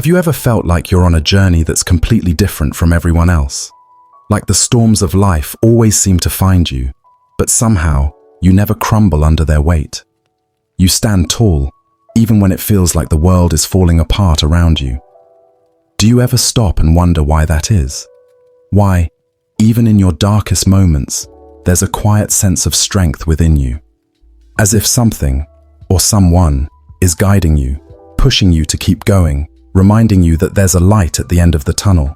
Have you ever felt like you're on a journey that's completely different from everyone else? Like the storms of life always seem to find you, but somehow you never crumble under their weight. You stand tall, even when it feels like the world is falling apart around you. Do you ever stop and wonder why that is? Why, even in your darkest moments, there's a quiet sense of strength within you. As if something, or someone, is guiding you, pushing you to keep going, reminding you that there's a light at the end of the tunnel.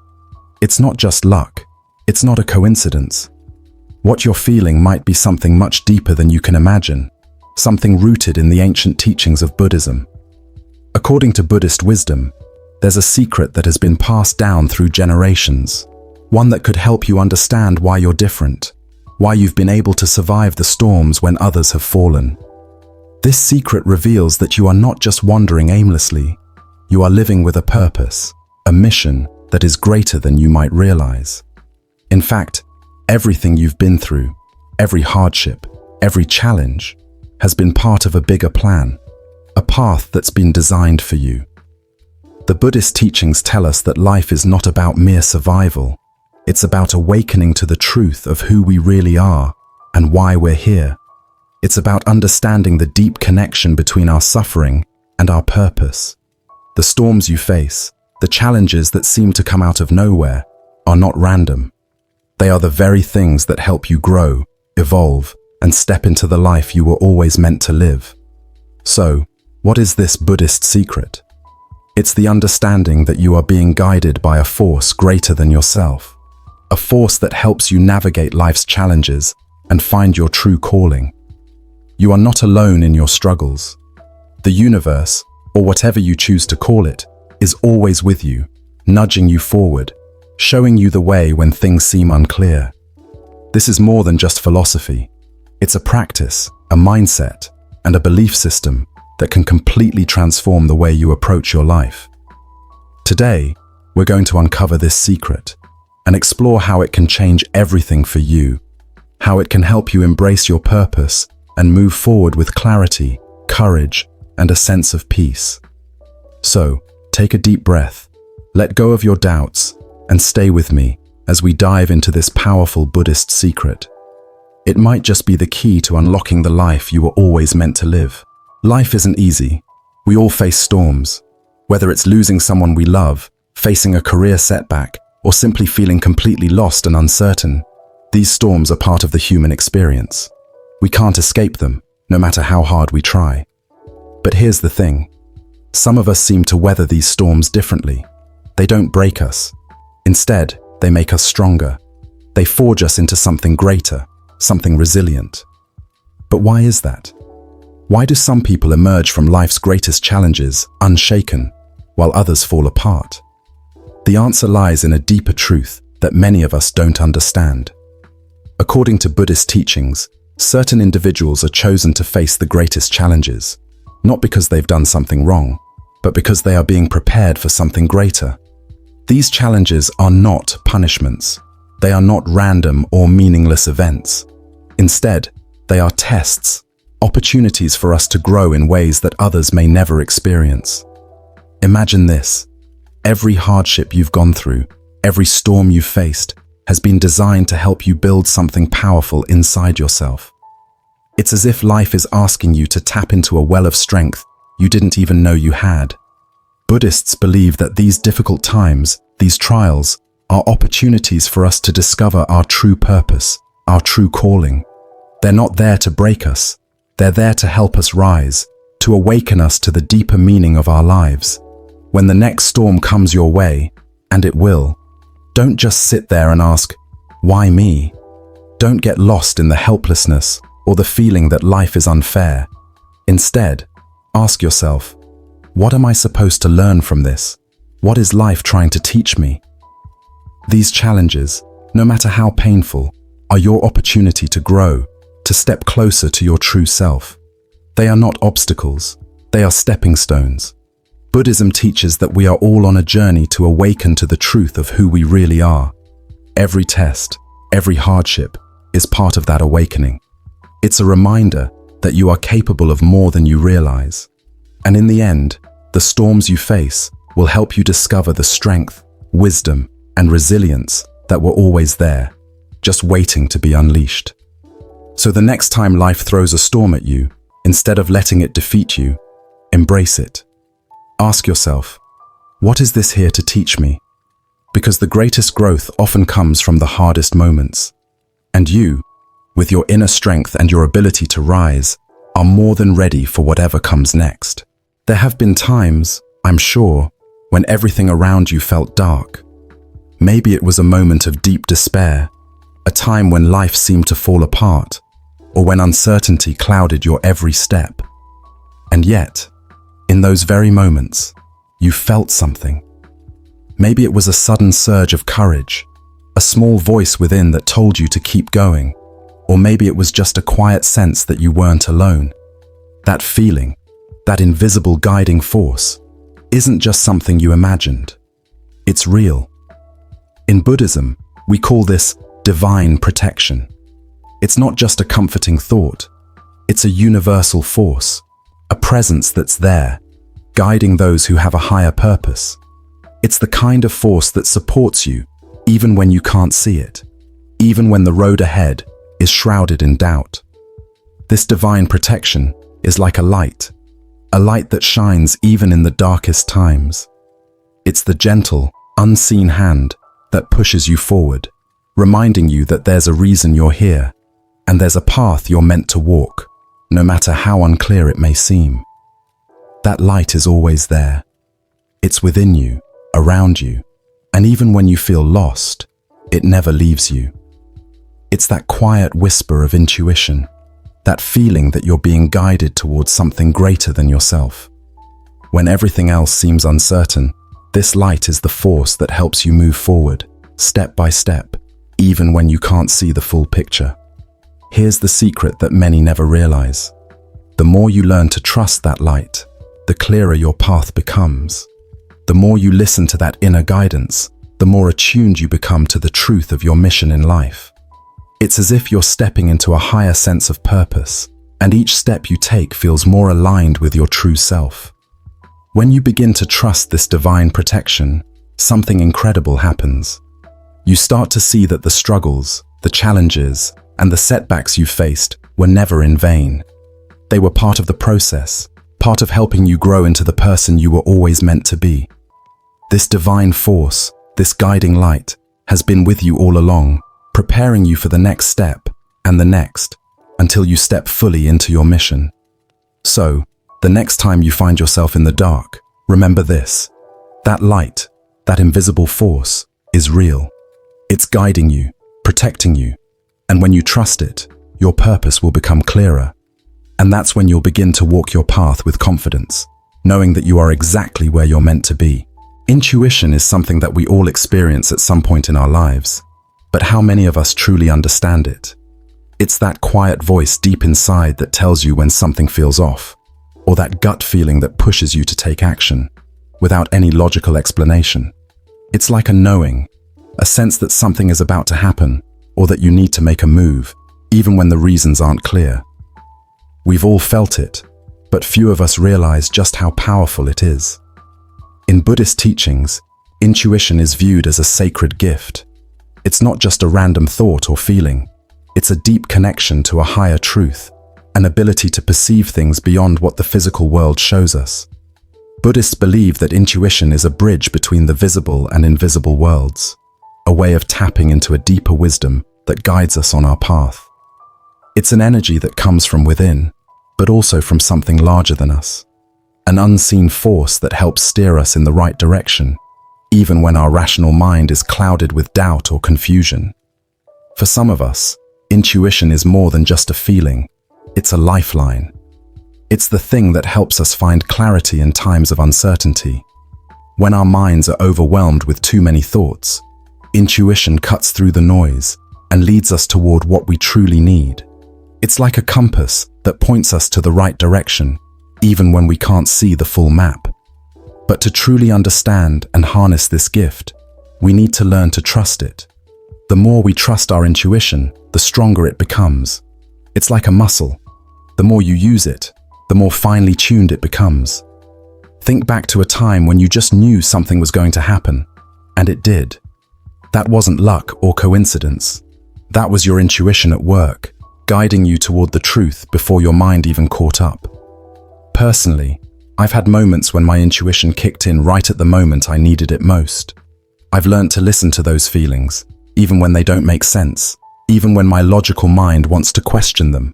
It's not just luck. It's not a coincidence. What you're feeling might be something much deeper than you can imagine, something rooted in the ancient teachings of Buddhism. According to Buddhist wisdom, there's a secret that has been passed down through generations, one that could help you understand why you're different, why you've been able to survive the storms when others have fallen. This secret reveals that you are not just wandering aimlessly. You are living with a purpose, a mission that is greater than you might realize. In fact, everything you've been through, every hardship, every challenge, has been part of a bigger plan, a path that's been designed for you. The Buddhist teachings tell us that life is not about mere survival. It's about awakening to the truth of who we really are and why we're here. It's about understanding the deep connection between our suffering and our purpose. The storms you face, the challenges that seem to come out of nowhere, are not random. They are the very things that help you grow, evolve, and step into the life you were always meant to live. So, what is this Buddhist secret? It's the understanding that you are being guided by a force greater than yourself, a force that helps you navigate life's challenges and find your true calling. You are not alone in your struggles. The universe, or whatever you choose to call it, is always with you, nudging you forward, showing you the way when things seem unclear. This is more than just philosophy. It's a practice, a mindset, and a belief system that can completely transform the way you approach your life. Today, we're going to uncover this secret and explore how it can change everything for you, how it can help you embrace your purpose and move forward with clarity, courage, and a sense of peace. So, take a deep breath, let go of your doubts, and stay with me as we dive into this powerful Buddhist secret. It might just be the key to unlocking the life you were always meant to live. Life isn't easy. We all face storms. Whether it's losing someone we love, facing a career setback, or simply feeling completely lost and uncertain, these storms are part of the human experience. We can't escape them, no matter how hard we try. But here's the thing. Some of us seem to weather these storms differently. They don't break us. Instead, they make us stronger. They forge us into something greater, something resilient. But why is that? Why do some people emerge from life's greatest challenges unshaken, while others fall apart? The answer lies in a deeper truth that many of us don't understand. According to Buddhist teachings, certain individuals are chosen to face the greatest challenges, not because they've done something wrong, but because they are being prepared for something greater. These challenges are not punishments. They are not random or meaningless events. Instead, they are tests, opportunities for us to grow in ways that others may never experience. Imagine this. Every hardship you've gone through, every storm you've faced, has been designed to help you build something powerful inside yourself. It's as if life is asking you to tap into a well of strength you didn't even know you had. Buddhists believe that these difficult times, these trials, are opportunities for us to discover our true purpose, our true calling. They're not there to break us. They're there to help us rise, to awaken us to the deeper meaning of our lives. When the next storm comes your way, and it will, don't just sit there and ask, "Why me?" Don't get lost in the helplessness or the feeling that life is unfair. Instead, ask yourself, what am I supposed to learn from this? What is life trying to teach me? These challenges, no matter how painful, are your opportunity to grow, to step closer to your true self. They are not obstacles, they are stepping stones. Buddhism teaches that we are all on a journey to awaken to the truth of who we really are. Every test, every hardship, is part of that awakening. It's a reminder that you are capable of more than you realize. And in the end, the storms you face will help you discover the strength, wisdom, and resilience that were always there, just waiting to be unleashed. So the next time life throws a storm at you, instead of letting it defeat you, embrace it. Ask yourself, what is this here to teach me? Because the greatest growth often comes from the hardest moments. And you, with your inner strength and your ability to rise, are more than ready for whatever comes next. There have been times, I'm sure, when everything around you felt dark. Maybe it was a moment of deep despair, a time when life seemed to fall apart, or when uncertainty clouded your every step. And yet, in those very moments, you felt something. Maybe it was a sudden surge of courage, a small voice within that told you to keep going, or maybe it was just a quiet sense that you weren't alone. That feeling, that invisible guiding force, isn't just something you imagined. It's real. In Buddhism, we call this divine protection. It's not just a comforting thought. It's a universal force, a presence that's there, guiding those who have a higher purpose. It's the kind of force that supports you even when you can't see it, even when the road ahead is shrouded in doubt. This divine protection is like a light that shines even in the darkest times. It's the gentle, unseen hand that pushes you forward, reminding you that there's a reason you're here, and there's a path you're meant to walk, no matter how unclear it may seem. That light is always there. It's within you, around you, and even when you feel lost, it never leaves you. It's that quiet whisper of intuition, that feeling that you're being guided towards something greater than yourself. When everything else seems uncertain, this light is the force that helps you move forward, step by step, even when you can't see the full picture. Here's the secret that many never realize. The more you learn to trust that light, the clearer your path becomes. The more you listen to that inner guidance, the more attuned you become to the truth of your mission in life. It's as if you're stepping into a higher sense of purpose, and each step you take feels more aligned with your true self. When you begin to trust this divine protection, something incredible happens. You start to see that the struggles, the challenges, and the setbacks you faced were never in vain. They were part of the process, part of helping you grow into the person you were always meant to be. This divine force, this guiding light, has been with you all along, preparing you for the next step and the next, until you step fully into your mission. So, the next time you find yourself in the dark, remember this: that light, that invisible force, is real. It's guiding you, protecting you, and when you trust it, your purpose will become clearer. And that's when you'll begin to walk your path with confidence, knowing that you are exactly where you're meant to be. Intuition is something that we all experience at some point in our lives, but how many of us truly understand it? It's that quiet voice deep inside that tells you when something feels off, or that gut feeling that pushes you to take action, without any logical explanation. It's like a knowing, a sense that something is about to happen, or that you need to make a move, even when the reasons aren't clear. We've all felt it, but few of us realize just how powerful it is. In Buddhist teachings, intuition is viewed as a sacred gift. It's not just a random thought or feeling. It's a deep connection to a higher truth, an ability to perceive things beyond what the physical world shows us. Buddhists believe that intuition is a bridge between the visible and invisible worlds, a way of tapping into a deeper wisdom that guides us on our path. It's an energy that comes from within, but also from something larger than us. An unseen force that helps steer us in the right direction, even when our rational mind is clouded with doubt or confusion. For some of us, intuition is more than just a feeling. It's a lifeline. It's the thing that helps us find clarity in times of uncertainty. When our minds are overwhelmed with too many thoughts, intuition cuts through the noise and leads us toward what we truly need. It's like a compass that points us to the right direction, even when we can't see the full map. But to truly understand and harness this gift, we need to learn to trust it. The more we trust our intuition, the stronger it becomes. It's like a muscle. The more you use it, the more finely tuned it becomes. Think back to a time when you just knew something was going to happen, and it did. That wasn't luck or coincidence. That was your intuition at work, guiding you toward the truth before your mind even caught up. Personally, I've had moments when my intuition kicked in right at the moment I needed it most. I've learned to listen to those feelings, even when they don't make sense, even when my logical mind wants to question them.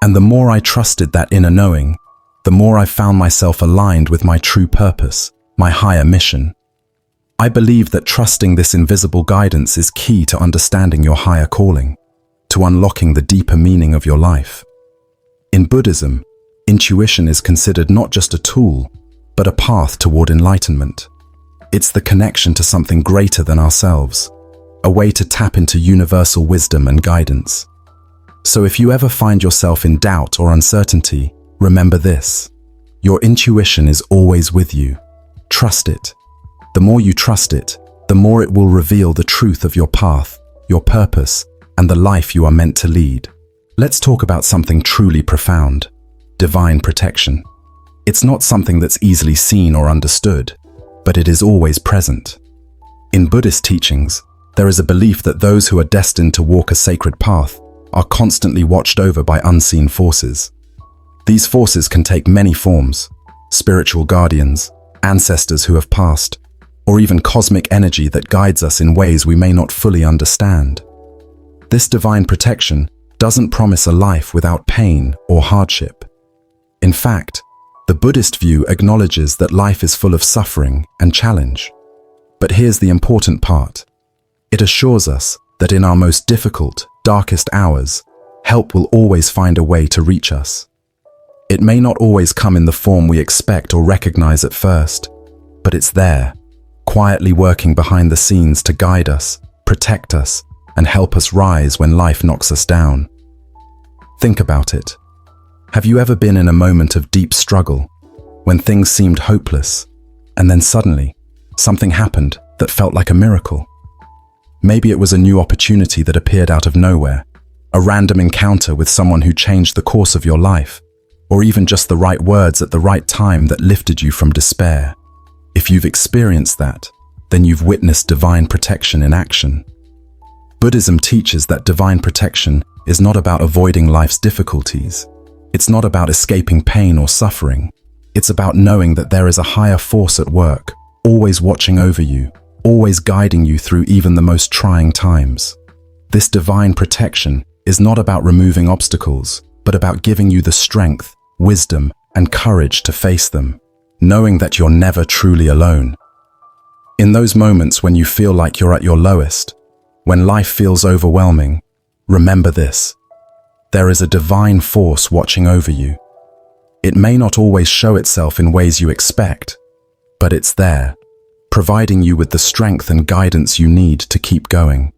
And the more I trusted that inner knowing, the more I found myself aligned with my true purpose, my higher mission. I believe that trusting this invisible guidance is key to understanding your higher calling, to unlocking the deeper meaning of your life. In Buddhism, intuition is considered not just a tool, but a path toward enlightenment. It's the connection to something greater than ourselves, a way to tap into universal wisdom and guidance. So if you ever find yourself in doubt or uncertainty, remember this: your intuition is always with you. Trust it. The more you trust it, the more it will reveal the truth of your path, your purpose, and the life you are meant to lead. Let's talk about something truly profound: divine protection. It's not something that's easily seen or understood, but it is always present. In Buddhist teachings, there is a belief that those who are destined to walk a sacred path are constantly watched over by unseen forces. These forces can take many forms: spiritual guardians, ancestors who have passed, or even cosmic energy that guides us in ways we may not fully understand. This divine protection doesn't promise a life without pain or hardship. In fact, the Buddhist view acknowledges that life is full of suffering and challenge. But here's the important part. It assures us that in our most difficult, darkest hours, help will always find a way to reach us. It may not always come in the form we expect or recognize at first, but it's there, quietly working behind the scenes to guide us, protect us, and help us rise when life knocks us down. Think about it. Have you ever been in a moment of deep struggle, when things seemed hopeless, and then suddenly, something happened that felt like a miracle? Maybe it was a new opportunity that appeared out of nowhere, a random encounter with someone who changed the course of your life, or even just the right words at the right time that lifted you from despair. If you've experienced that, then you've witnessed divine protection in action. Buddhism teaches that divine protection is not about avoiding life's difficulties. It's not about escaping pain or suffering. It's about knowing that there is a higher force at work, always watching over you, always guiding you through even the most trying times. This divine protection is not about removing obstacles, but about giving you the strength, wisdom, and courage to face them, knowing that you're never truly alone. In those moments when you feel like you're at your lowest, when life feels overwhelming, remember this: there is a divine force watching over you. It may not always show itself in ways you expect, but it's there, providing you with the strength and guidance you need to keep going.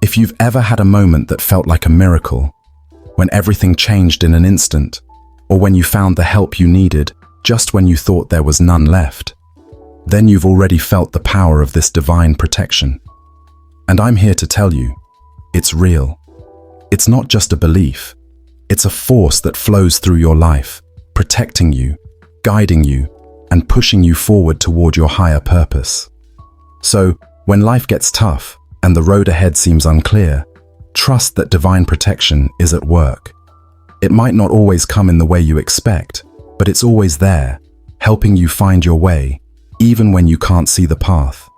If you've ever had a moment that felt like a miracle, when everything changed in an instant, or when you found the help you needed just when you thought there was none left, then you've already felt the power of this divine protection. And I'm here to tell you, it's real. It's not just a belief. It's a force that flows through your life, protecting you, guiding you, and pushing you forward toward your higher purpose. So, when life gets tough and the road ahead seems unclear, trust that divine protection is at work. It might not always come in the way you expect, but it's always there, helping you find your way, even when you can't see the path.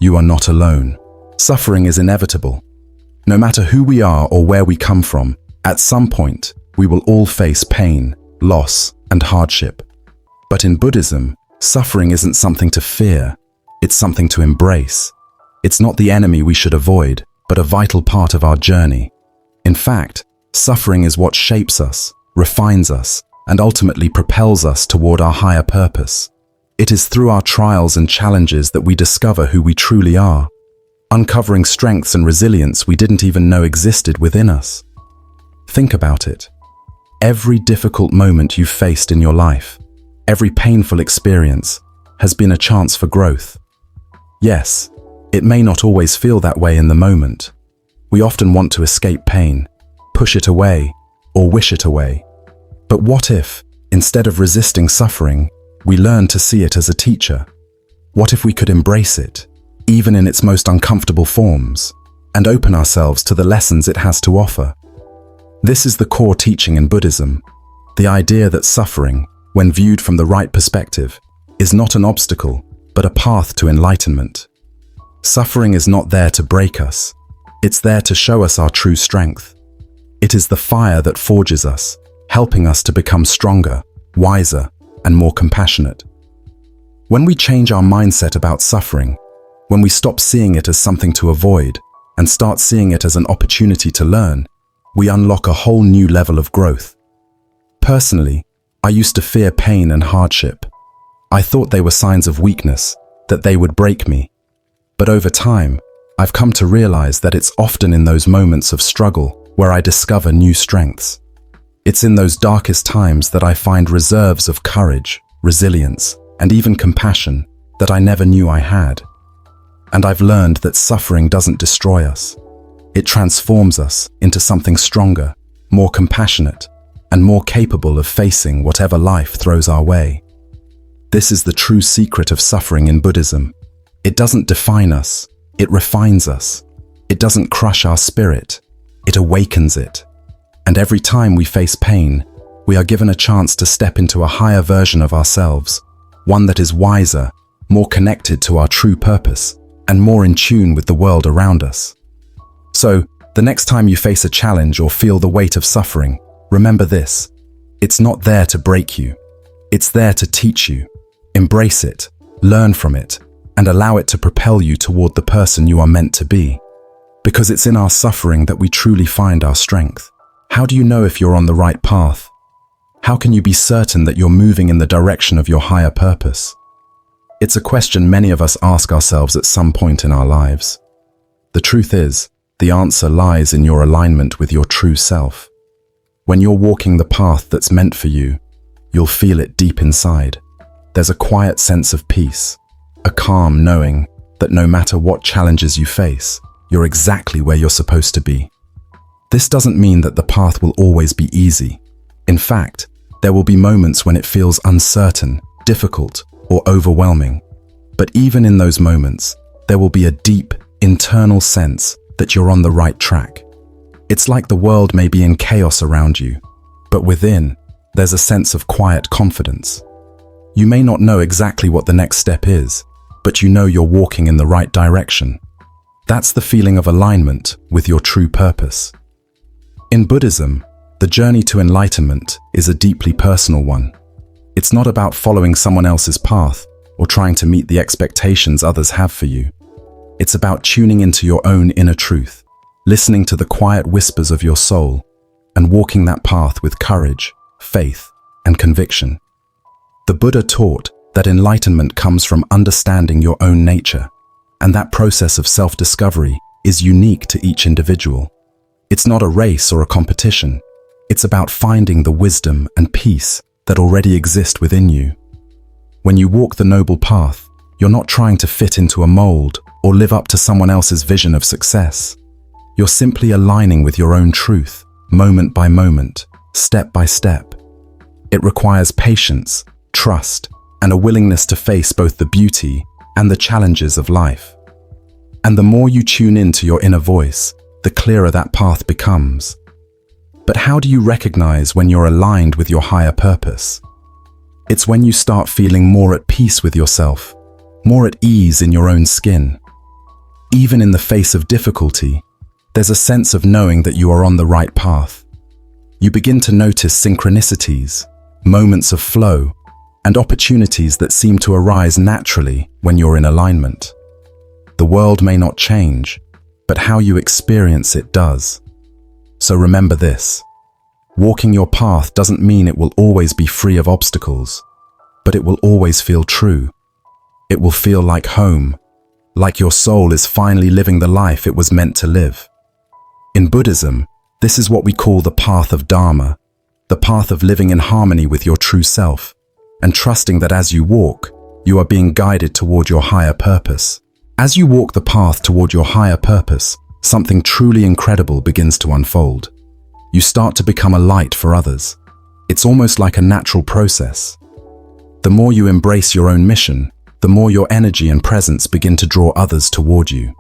You are not alone. Suffering is inevitable. No matter who we are or where we come from, at some point, we will all face pain, loss, and hardship. But in Buddhism, suffering isn't something to fear, it's something to embrace. It's not the enemy we should avoid, but a vital part of our journey. In fact, suffering is what shapes us, refines us, and ultimately propels us toward our higher purpose. It is through our trials and challenges that we discover who we truly are, uncovering strengths and resilience we didn't even know existed within us. Think about it. Every difficult moment you've faced in your life, every painful experience, has been a chance for growth. Yes, it may not always feel that way in the moment. We often want to escape pain, push it away, or wish it away. But what if, instead of resisting suffering, We learn to see it as a teacher. What if we could embrace it, even in its most uncomfortable forms, and open ourselves to the lessons it has to offer? This is the core teaching in Buddhism, the idea that suffering, when viewed from the right perspective, is not an obstacle, but a path to enlightenment. Suffering is not there to break us. It's there to show us our true strength. It is the fire that forges us, helping us to become stronger, wiser, and more compassionate. When we change our mindset about suffering, when we stop seeing it as something to avoid and start seeing it as an opportunity to learn, we unlock a whole new level of growth. Personally, I used to fear pain and hardship. I thought they were signs of weakness, that they would break me. But over time, I've come to realize that it's often in those moments of struggle where I discover new strengths. It's in those darkest times that I find reserves of courage, resilience, and even compassion that I never knew I had. And I've learned that suffering doesn't destroy us. It transforms us into something stronger, more compassionate, and more capable of facing whatever life throws our way. This is the true secret of suffering in Buddhism. It doesn't define us, it refines us. It doesn't crush our spirit, it awakens it. And every time we face pain, we are given a chance to step into a higher version of ourselves, one that is wiser, more connected to our true purpose, and more in tune with the world around us. So, the next time you face a challenge or feel the weight of suffering, remember this: it's not there to break you. It's there to teach you. Embrace it, learn from it, and allow it to propel you toward the person you are meant to be. Because it's in our suffering that we truly find our strength. How do you know if you're on the right path? How can you be certain that you're moving in the direction of your higher purpose? It's a question many of us ask ourselves at some point in our lives. The truth is, the answer lies in your alignment with your true self. When you're walking the path that's meant for you, you'll feel it deep inside. There's a quiet sense of peace, a calm knowing that no matter what challenges you face, you're exactly where you're supposed to be. This doesn't mean that the path will always be easy. In fact, there will be moments when it feels uncertain, difficult, or overwhelming. But even in those moments, there will be a deep, internal sense that you're on the right track. It's like the world may be in chaos around you, but within, there's a sense of quiet confidence. You may not know exactly what the next step is, but you know you're walking in the right direction. That's the feeling of alignment with your true purpose. In Buddhism, the journey to enlightenment is a deeply personal one. It's not about following someone else's path or trying to meet the expectations others have for you. It's about tuning into your own inner truth, listening to the quiet whispers of your soul, and walking that path with courage, faith, and conviction. The Buddha taught that enlightenment comes from understanding your own nature, and that process of self-discovery is unique to each individual. It's not a race or a competition. It's about finding the wisdom and peace that already exist within you. When you walk the noble path, you're not trying to fit into a mold or live up to someone else's vision of success. You're simply aligning with your own truth, moment by moment, step by step. It requires patience, trust, and a willingness to face both the beauty and the challenges of life. And the more you tune into your inner voice, the clearer that path becomes. But how do you recognize when you're aligned with your higher purpose? It's when you start feeling more at peace with yourself, more at ease in your own skin. Even in the face of difficulty, there's a sense of knowing that you are on the right path. You begin to notice synchronicities, moments of flow, and opportunities that seem to arise naturally when you're in alignment. The world may not change, but how you experience it does. So remember this: walking your path doesn't mean it will always be free of obstacles, but it will always feel true. It will feel like home, like your soul is finally living the life it was meant to live. In Buddhism, this is what we call the path of Dharma, the path of living in harmony with your true self, and trusting that as you walk, you are being guided toward your higher purpose. As you walk the path toward your higher purpose, something truly incredible begins to unfold. You start to become a light for others. It's almost like a natural process. The more you embrace your own mission, the more your energy and presence begin to draw others toward you.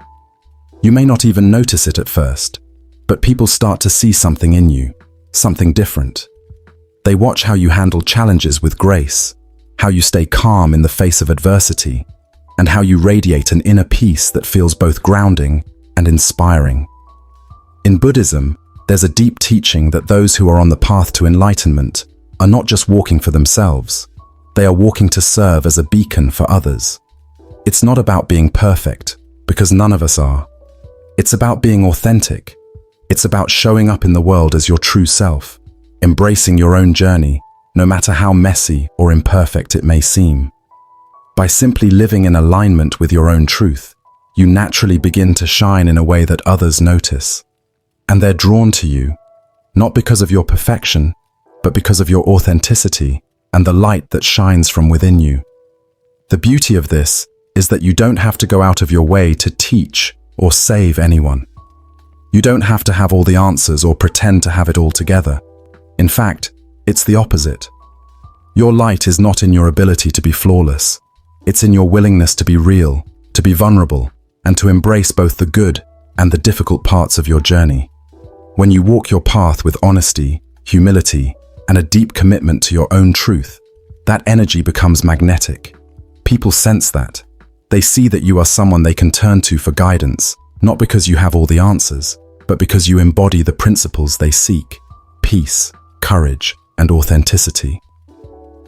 You may not even notice it at first, but people start to see something in you, something different. They watch how you handle challenges with grace, how you stay calm in the face of adversity, and how you radiate an inner peace that feels both grounding and inspiring. In Buddhism, there's a deep teaching that those who are on the path to enlightenment are not just walking for themselves, they are walking to serve as a beacon for others. It's not about being perfect, because none of us are. It's about being authentic. It's about showing up in the world as your true self, embracing your own journey, no matter how messy or imperfect it may seem. By simply living in alignment with your own truth, you naturally begin to shine in a way that others notice. And they're drawn to you, not because of your perfection, but because of your authenticity and the light that shines from within you. The beauty of this is that you don't have to go out of your way to teach or save anyone. You don't have to have all the answers or pretend to have it all together. In fact, it's the opposite. Your light is not in your ability to be flawless. It's in your willingness to be real, to be vulnerable, and to embrace both the good and the difficult parts of your journey. When you walk your path with honesty, humility, and a deep commitment to your own truth, that energy becomes magnetic. People sense that. They see that you are someone they can turn to for guidance, not because you have all the answers, but because you embody the principles they seek: peace, courage, and authenticity.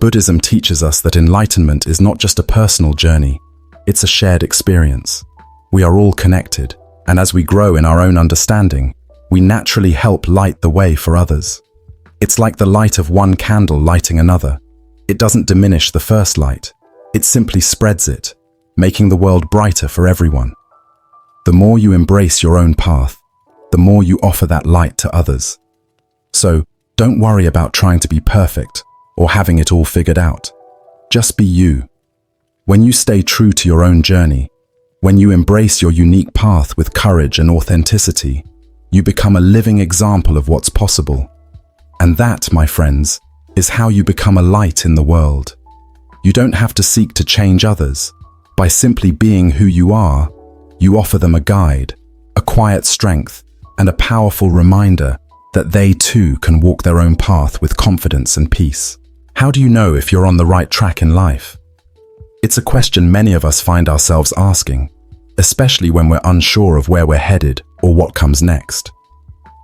Buddhism teaches us that enlightenment is not just a personal journey, it's a shared experience. We are all connected, and as we grow in our own understanding, we naturally help light the way for others. It's like the light of one candle lighting another. It doesn't diminish the first light, it simply spreads it, making the world brighter for everyone. The more you embrace your own path, the more you offer that light to others. So, don't worry about trying to be perfect or having it all figured out. Just be you. When you stay true to your own journey, when you embrace your unique path with courage and authenticity, you become a living example of what's possible. And that, my friends, is how you become a light in the world. You don't have to seek to change others. By simply being who you are, you offer them a guide, a quiet strength, and a powerful reminder that they too can walk their own path with confidence and peace. How do you know if you're on the right track in life? It's a question many of us find ourselves asking, especially when we're unsure of where we're headed or what comes next.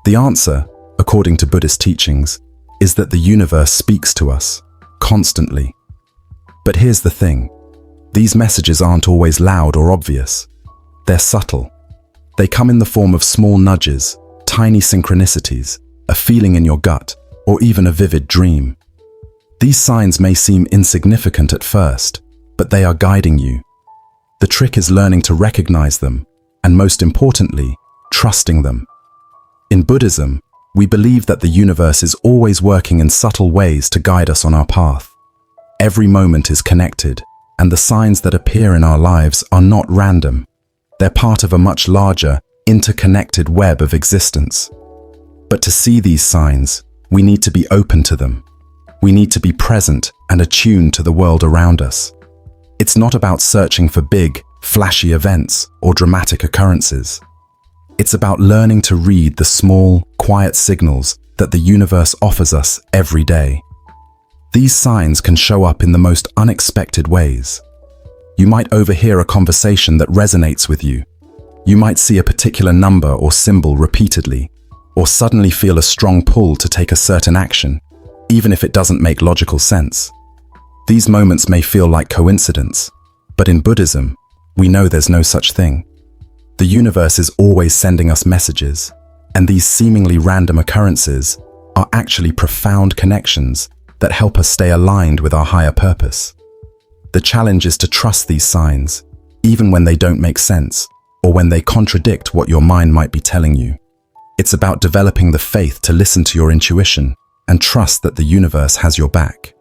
The answer, according to Buddhist teachings, is that the universe speaks to us, constantly. But here's the thing, these messages aren't always loud or obvious. They're subtle. They come in the form of small nudges, tiny synchronicities, a feeling in your gut, or even a vivid dream. These signs may seem insignificant at first, but they are guiding you. The trick is learning to recognize them, and most importantly, trusting them. In Buddhism, we believe that the universe is always working in subtle ways to guide us on our path. Every moment is connected, and the signs that appear in our lives are not random. They're part of a much larger, interconnected web of existence. But to see these signs, we need to be open to them. We need to be present and attuned to the world around us. It's not about searching for big, flashy events or dramatic occurrences. It's about learning to read the small, quiet signals that the universe offers us every day. These signs can show up in the most unexpected ways. You might overhear a conversation that resonates with you. You might see a particular number or symbol repeatedly, or suddenly feel a strong pull to take a certain action, even if it doesn't make logical sense. These moments may feel like coincidence, but in Buddhism, we know there's no such thing. The universe is always sending us messages, and these seemingly random occurrences are actually profound connections that help us stay aligned with our higher purpose. The challenge is to trust these signs, even when they don't make sense, or when they contradict what your mind might be telling you. It's about developing the faith to listen to your intuition and trust that the universe has your back.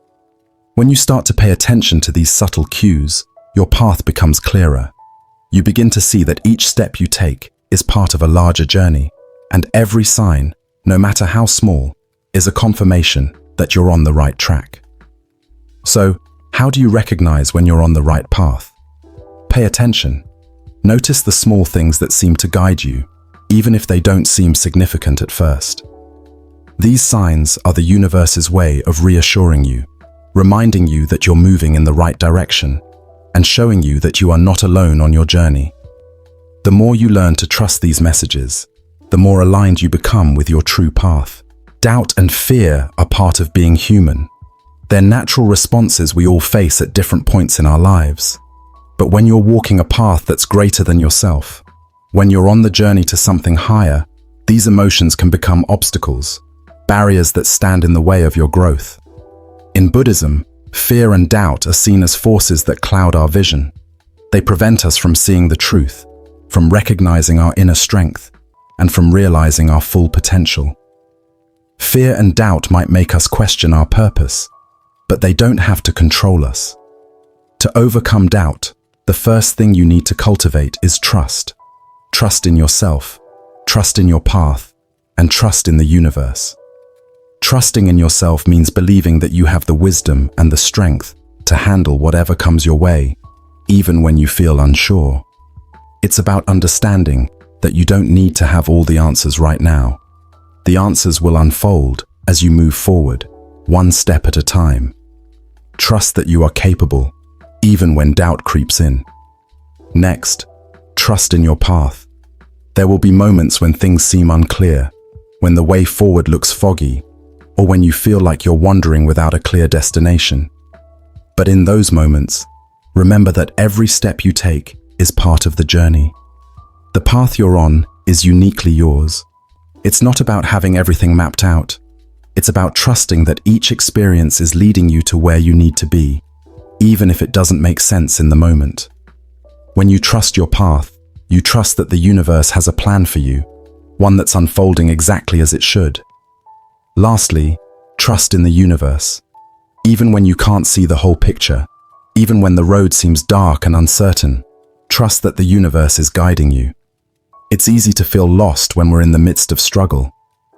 When you start to pay attention to these subtle cues, your path becomes clearer. You begin to see that each step you take is part of a larger journey, and every sign, no matter how small, is a confirmation that you're on the right track. So, How do you recognize when you're on the right path? Pay attention. Notice the small things that seem to guide you, even if they don't seem significant at first. These signs are the universe's way of reassuring you, reminding you that you're moving in the right direction, and showing you that you are not alone on your journey. The more you learn to trust these messages, the more aligned you become with your true path. Doubt and fear are part of being human. They're natural responses we all face at different points in our lives. But when you're walking a path that's greater than yourself, when you're on the journey to something higher, these emotions can become obstacles, barriers that stand in the way of your growth. In Buddhism, fear and doubt are seen as forces that cloud our vision. They prevent us from seeing the truth, from recognizing our inner strength, and from realizing our full potential. Fear and doubt might make us question our purpose, but they don't have to control us. To overcome doubt, the first thing you need to cultivate is trust. Trust in yourself, trust in your path, and trust in the universe. Trusting in yourself means believing that you have the wisdom and the strength to handle whatever comes your way, even when you feel unsure. It's about understanding that you don't need to have all the answers right now. The answers will unfold as you move forward, one step at a time. Trust that you are capable, even when doubt creeps in. Next, trust in your path. There will be moments when things seem unclear, when the way forward looks foggy, or when you feel like you're wandering without a clear destination. But in those moments, remember that every step you take is part of the journey. The path you're on is uniquely yours. It's not about having everything mapped out. It's about trusting that each experience is leading you to where you need to be, even if it doesn't make sense in the moment. When you trust your path, you trust that the universe has a plan for you, one that's unfolding exactly as it should. Lastly, trust in the universe. Even when you can't see the whole picture, even when the road seems dark and uncertain, trust that the universe is guiding you. It's easy to feel lost when we're in the midst of struggle,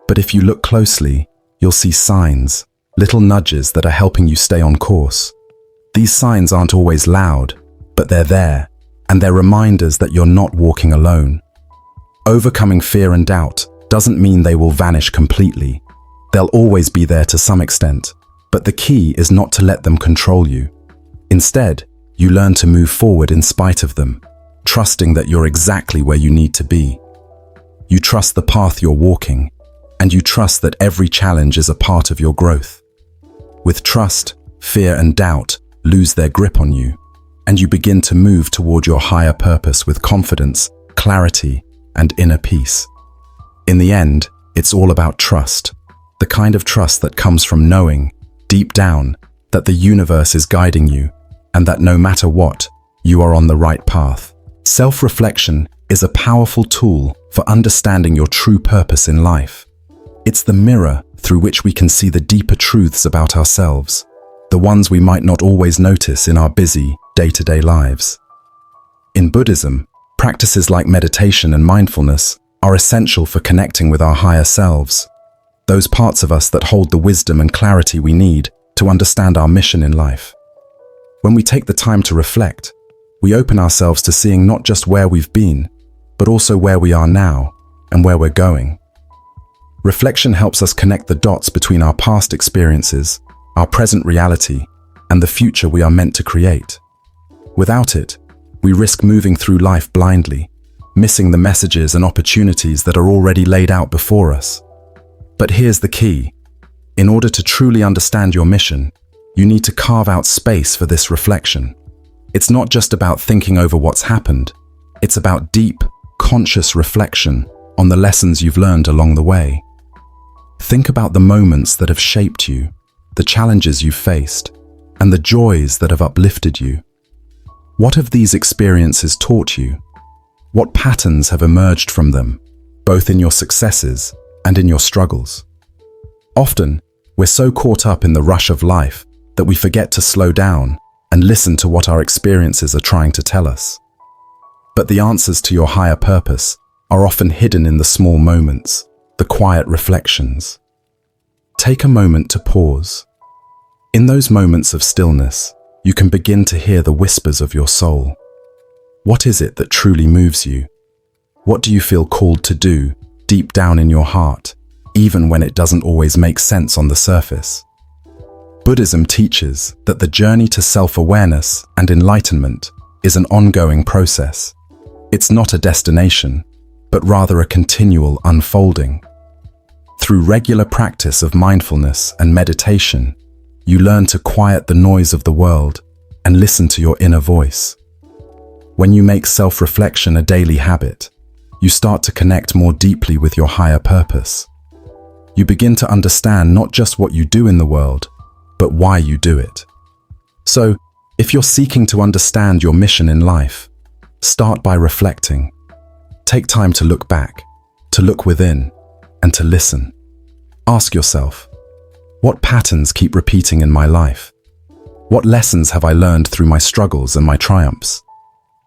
but if you look closely, you'll see signs, little nudges that are helping you stay on course. These signs aren't always loud, but they're there, and they're reminders that you're not walking alone. Overcoming fear and doubt doesn't mean they will vanish completely. They'll always be there to some extent, but the key is not to let them control you. Instead, you learn to move forward in spite of them, trusting that you're exactly where you need to be. You trust the path you're walking, and you trust that every challenge is a part of your growth. With trust, fear and doubt lose their grip on you, and you begin to move toward your higher purpose with confidence, clarity, and inner peace. In the end, it's all about trust, the kind of trust that comes from knowing, deep down, that the universe is guiding you, and that no matter what, you are on the right path. Self-reflection is a powerful tool for understanding your true purpose in life. It's the mirror through which we can see the deeper truths about ourselves, the ones we might not always notice in our busy, day-to-day lives. In Buddhism, practices like meditation and mindfulness are essential for connecting with our higher selves, those parts of us that hold the wisdom and clarity we need to understand our mission in life. When we take the time to reflect, we open ourselves to seeing not just where we've been, but also where we are now and where we're going. Reflection helps us connect the dots between our past experiences, our present reality, and the future we are meant to create. Without it, we risk moving through life blindly, missing the messages and opportunities that are already laid out before us. But here's the key. In order to truly understand your mission, you need to carve out space for this reflection. It's not just about thinking over what's happened. It's about deep, conscious reflection on the lessons you've learned along the way. Think about the moments that have shaped you, the challenges you've faced, and the joys that have uplifted you. What have these experiences taught you? What patterns have emerged from them, both in your successes and in your struggles? Often, we're so caught up in the rush of life that we forget to slow down and listen to what our experiences are trying to tell us. But the answers to your higher purpose are often hidden in the small moments, the quiet reflections. Take a moment to pause. In those moments of stillness, you can begin to hear the whispers of your soul. What is it that truly moves you? What do you feel called to do deep down in your heart, even when it doesn't always make sense on the surface? Buddhism teaches that the journey to self-awareness and enlightenment is an ongoing process. It's not a destination, but rather a continual unfolding. Through regular practice of mindfulness and meditation, you learn to quiet the noise of the world and listen to your inner voice. When you make self-reflection a daily habit, you start to connect more deeply with your higher purpose. You begin to understand not just what you do in the world, but why you do it. So, if you're seeking to understand your mission in life, start by reflecting. Take time to look back, to look within, and to listen. Ask yourself, what patterns keep repeating in my life? What lessons have I learned through my struggles and my triumphs?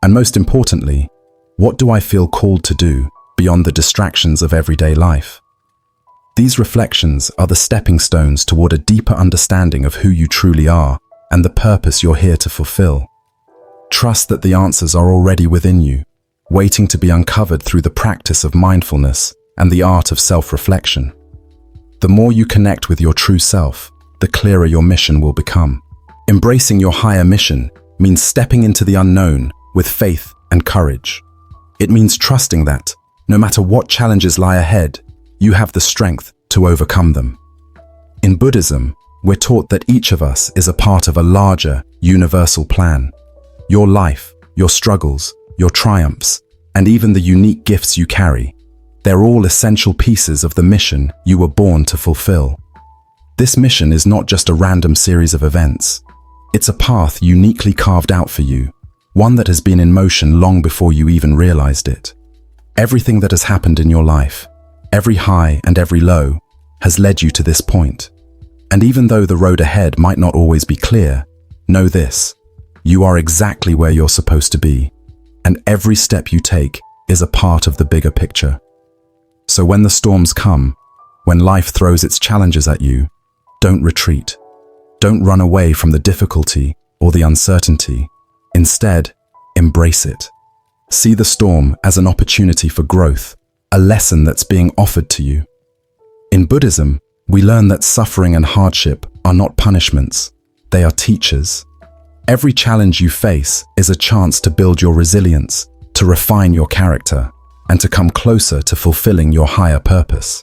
And most importantly, what do I feel called to do beyond the distractions of everyday life? These reflections are the stepping stones toward a deeper understanding of who you truly are and the purpose you're here to fulfill. Trust that the answers are already within you, waiting to be uncovered through the practice of mindfulness and the art of self-reflection. The more you connect with your true self, the clearer your mission will become. Embracing your higher mission means stepping into the unknown with faith and courage. It means trusting that, no matter what challenges lie ahead, you have the strength to overcome them. In Buddhism, we're taught that each of us is a part of a larger, universal plan. Your life, your struggles, your triumphs, and even the unique gifts you carry, they're all essential pieces of the mission you were born to fulfill. This mission is not just a random series of events. It's a path uniquely carved out for you, one that has been in motion long before you even realized it. Everything that has happened in your life, every high and every low, has led you to this point. And even though the road ahead might not always be clear, know this: you are exactly where you're supposed to be, and every step you take is a part of the bigger picture. So when the storms come, when life throws its challenges at you, don't retreat. Don't run away from the difficulty or the uncertainty. Instead, embrace it. See the storm as an opportunity for growth, a lesson that's being offered to you. In Buddhism, we learn that suffering and hardship are not punishments, they are teachers. Every challenge you face is a chance to build your resilience, to refine your character, and to come closer to fulfilling your higher purpose.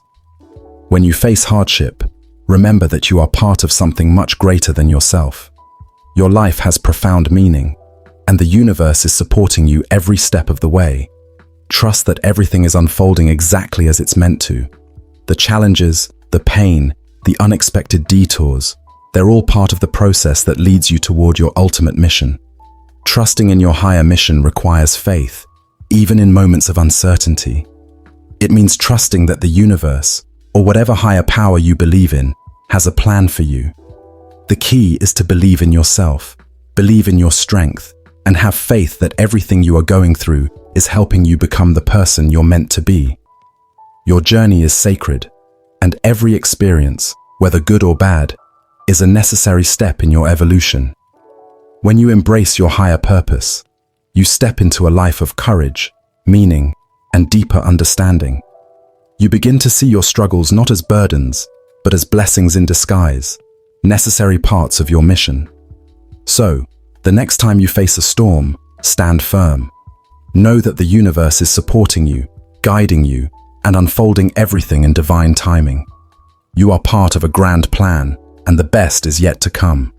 When you face hardship, remember that you are part of something much greater than yourself. Your life has profound meaning, and the universe is supporting you every step of the way. Trust that everything is unfolding exactly as it's meant to. The challenges, the pain, the unexpected detours, they're all part of the process that leads you toward your ultimate mission. Trusting in your higher mission requires faith, even in moments of uncertainty. It means trusting that the universe, or whatever higher power you believe in, has a plan for you. The key is to believe in yourself, believe in your strength, and have faith that everything you are going through is helping you become the person you're meant to be. Your journey is sacred, and every experience, whether good or bad, is a necessary step in your evolution. When you embrace your higher purpose, you step into a life of courage, meaning, and deeper understanding. You begin to see your struggles not as burdens, but as blessings in disguise, necessary parts of your mission. So, the next time you face a storm, stand firm. Know that the universe is supporting you, guiding you, and unfolding everything in divine timing. You are part of a grand plan, and the best is yet to come.